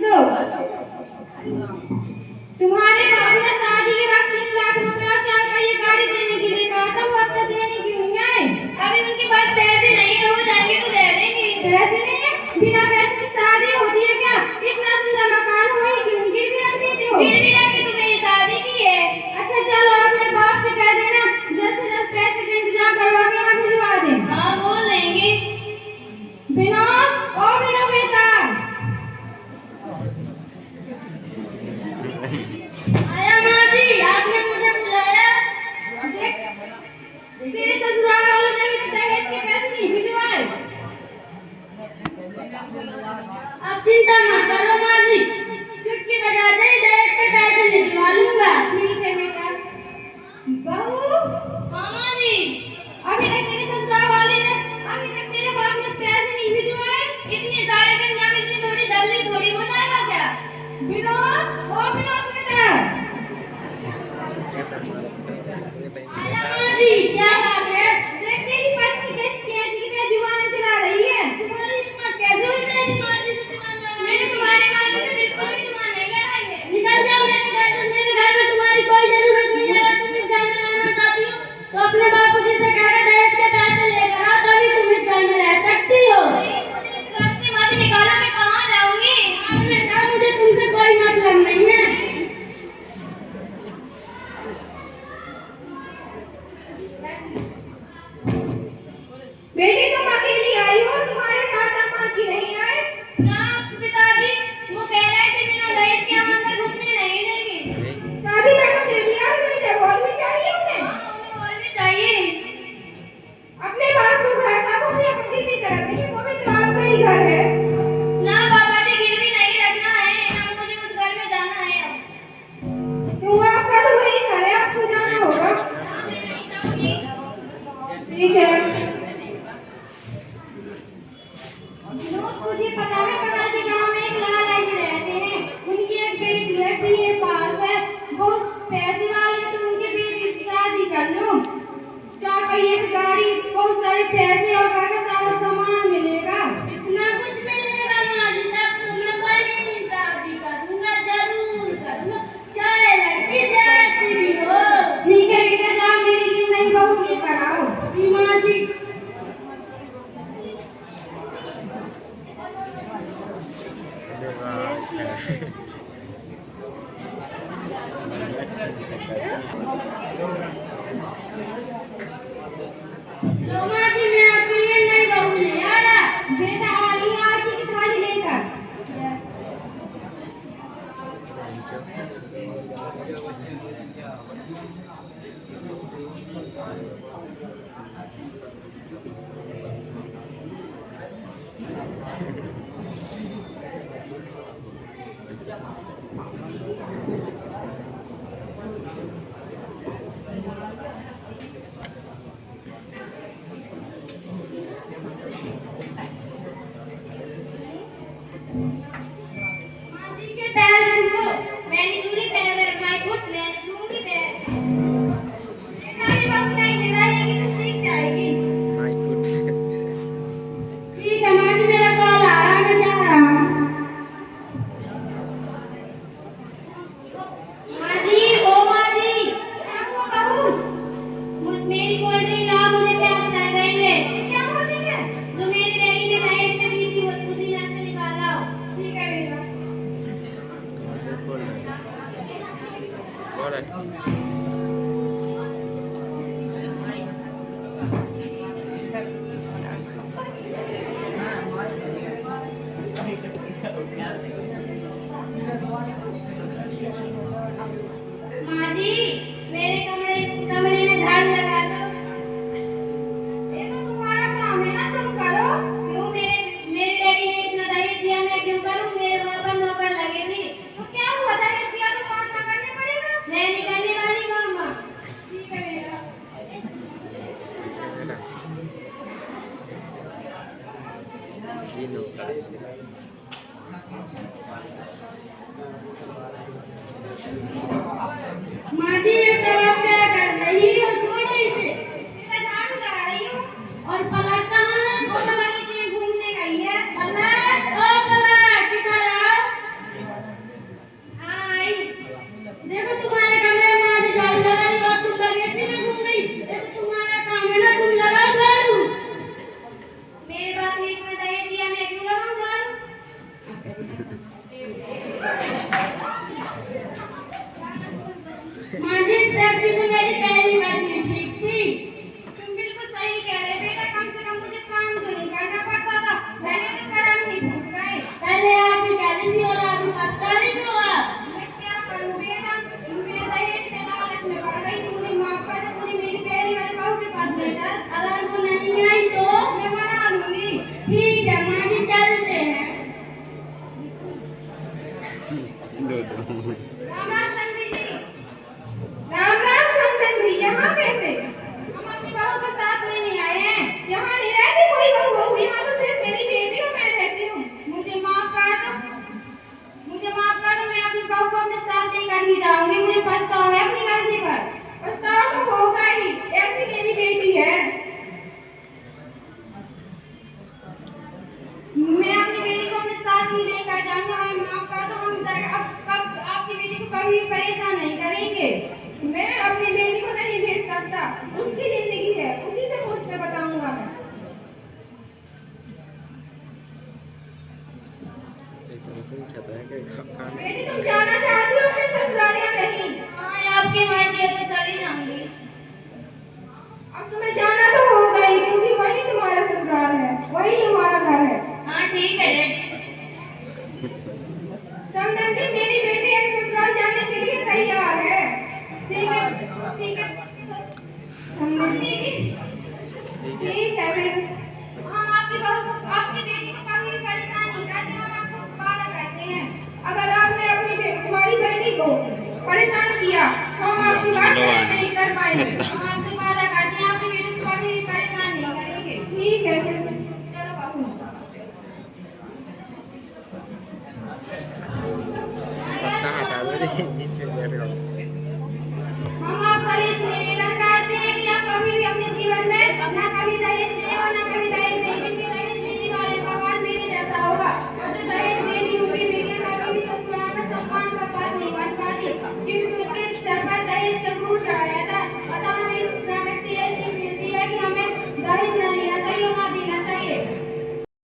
दो। तुम्हारे बाप ने शादी के वक्त 3 लाख रुपए और 4 पहिए गाड़ी देने के लिए कहा था, वो अब तक देने क्यों नहीं आए? अभी उनके पास पैसे नहीं है, वो जाएंगे तो दे देंगे। पैसे नहीं है? बिना पैसे की शादी होती है क्या? इतना सुंदर मकान हो ही क्यों गिरवी रख देते हो? गिरवी रख के तो मेरी शादी की है। अच्छा चलो अपने बाप से कह देना जल्द से जल्द पैसे का इंतजाम करवा के हम भिजवा दें। हाँ बोल देंगे। विनोद, ओ विनोद बेटा। आया माँ जी, आपने मुझे बुलाया। देख, तेरे ससुराल वालों ने भी तो दहेज के पैसे नहीं भिजवाए। अब चिंता मत करो माँ जी, चुटकी बजाते ही दहेज के पैसे निकलवा लूंगा। ठीक है बेटा। बहू, मामा जी, अभी तक तेरे ससुराल वाले ने, अभी तक तेरे बाप ने पैसे नहीं भिजवाए। इतनी सारे गंजा इतनी थोड़ी जल्दी थोड़ी हो जाएगा क्या? विनोद, ओ विनोद बेटा। आया माँ जी, क्या बात है? देख तेरी पत्नी कैसी कैची की तरह जुबान चला रही है। तुम्हारी माँ कैसे हुई? मेरी माँ जी से जुबान लड़ाई? मैंने तुम्हारी माँ जी से बिल्कुल भी जुबान नहीं लड़ाई है। निकल जाओ मेरे घर से, मेरे घर में तुम्हारी कोई जरूरत नहीं है। अगर तुम इस घर में रहना चाहती हो तो अपने बापू जी से कहकर दहेज के पैसे लेकर आओ, तभी तुम इस घर में रह सकती हो। नहीं, मुझे इस घर से मत निकालो, मैं कहाँ जाऊंगी? बेटा, मुझे तुमसे कोई मतलब नहीं है। बेटी तुम अकेली आई हो, तुम्हारे साथ अम्मा जी नहीं आए? ना पिताजी, वो कह रहे थे बिना दहेज के हम अंदर घुसने नहीं देंगे। शादी में तो दे दिया, उन्हें जब और भी चाहिए उन्हें। हाँ, उन्हें और भी चाहिए। अपने बाप को घर था, वो भी अपनी गिरवी कर रखी है, वो भी तो आपका ही घर है। ना पापा जी, गिरवी नहीं रखना है, ना मुझे उस घर में जाना है अब। क्यों? आपका तो वही घर है, आपको जाना होगा। ना, मैं नहीं जाऊंगी। ठीक है। विनोद, तुझे पता है बगल के गांव में एक लाला जी रहते हैं, उनकी एक बेटी है, बीए पास है, वो पैसे वाले हैं, तो उनकी बेटी की शादी कर लो। 4 पहिए की गाड़ी, बहुत सारे पैसे और घर का सारा सामान मिलेगा। इतना कुछ मिलेगा माँ जी, तब तो मैं बड़ी शादी करूंगा, जरूर करूंगा, चाहे लड़की जैसी भी हो। ठीक है बेटा, जाओ मेरी की नई बहू लेकर आओ। जी माँ जी। लो माँ जी, मैं आपके लिए नई बहू ले आया। बेटा आ रही है आरती की थाली लेकर। माँ जी के पैर छुओ। मैंने छूली पैर में रखवाई फुट, मैंने छूंगी पैर। बेटा ये बात नहीं रहेगी तो सीख जाएगी। ठीक है माँ जी, मेरा कॉल आ रहा है, मैं जा रहा हूँ। माँ जी, ओ माँ जी। क्या हुआ बहू? मेरी कोल्ड ड्रिंक लाओ, मुझे प्यास लग रही है। क्या हुआ? ठीक है। जो मेरी डैडी ने दहेज में दी थी, उसी में से निकाल लाओ। ठीक है बेटा। माँ जी, मेरे कमरे में झाड़ू लगा दो। ये तो तुम्हारा काम है ना, तुम करो। क्यों? मेरे डैडी ने इतना दहेज दिया, मैं क्यों करूं? मेरे वहाँ पर नौकर लगे थे। तो क्या हुआ? दहेज दिया तो काम ना करने पड़ेगा। मैं नहीं करने वाली काम माँ। ठीक है बेटा। माँ जी, ये सब आप क्या कर रही हो? छोड़ो इसे। बेटा झाड़ू लगा रही हूँ। और पलक कहाँ है? वो तो बगीचे में घूमने गई है। पलक, ओ पलक, किधर आओ। माँ जी सब्जी तो मेरी पहली बार नहीं ठीक थी। तुम बिल्कुल सही कह रहे बेटा, कम से कम मुझे काम तो नहीं करना पड़ता था, मैंने तो कर्म ही भूल गए। पहले आप ही कह रही थी और आप ही पछताने क्यों आप? मैं क्या करूं बेटा, मेरे दहेज में लालच में पड़ गई थी, मुझे माफ कर दो, मुझे मेरी पहली वाली बहू के पास ले चल। अगर वो नहीं आई तो मैं मना लूंगी। ठीक है माँ जी चलते हैं। राम राम संगी जी। राम राम समधन जी, यहाँ कैसे? हम अपनी बहू को साथ लेने आए हैं। यहाँ नहीं रहती कोई बहू, यहाँ तो सिर्फ मेरी बेटी और मैं रहती हूँ। मुझे माफ कर दो, मुझे माफ कर दो, मैं अपनी बहू को अपने साथ लेकर ही जाऊंगी, मुझे पछतावा है अपनी गलती पर। पछतावा तो होगा ही, ऐसी मेरी बेटी है। मैं अपनी बेटी को अपने साथ ही लेकर जाऊंगा, हमें माफ कर दो, हम अब कब आपकी बेटी को कभी भी परेशान नहीं करेंगे। मैं अपनी बेटी को नहीं भेज सकता, उसकी जिंदगी है, उसी से पूछ कर बताऊंगा मैं। बेटी तुम जाना चाहती हो अपने ससुराल या नहीं? हाँ आपकी मर्जी है तो चली जाऊंगी। अब तुम्हें जाना तो होगा ही, क्योंकि वही तुम्हारा ससुराल है, वही हमारा घर है। हाँ ठीक है डैडी। समधन जी, मेरी बेटी अब ससुराल जाने के लिए तैयार है। ठीक है, ठीक है समधन जी, ठीक है फिर। हम आपकी बहू को, आपकी बेटी को कभी भी परेशान नहीं करते, हम आपको वादा करते हैं। अगर आपने तुम्हारी बेटी को परेशान किया तो हम आपकी बात पूरी नहीं कर पाएंगे।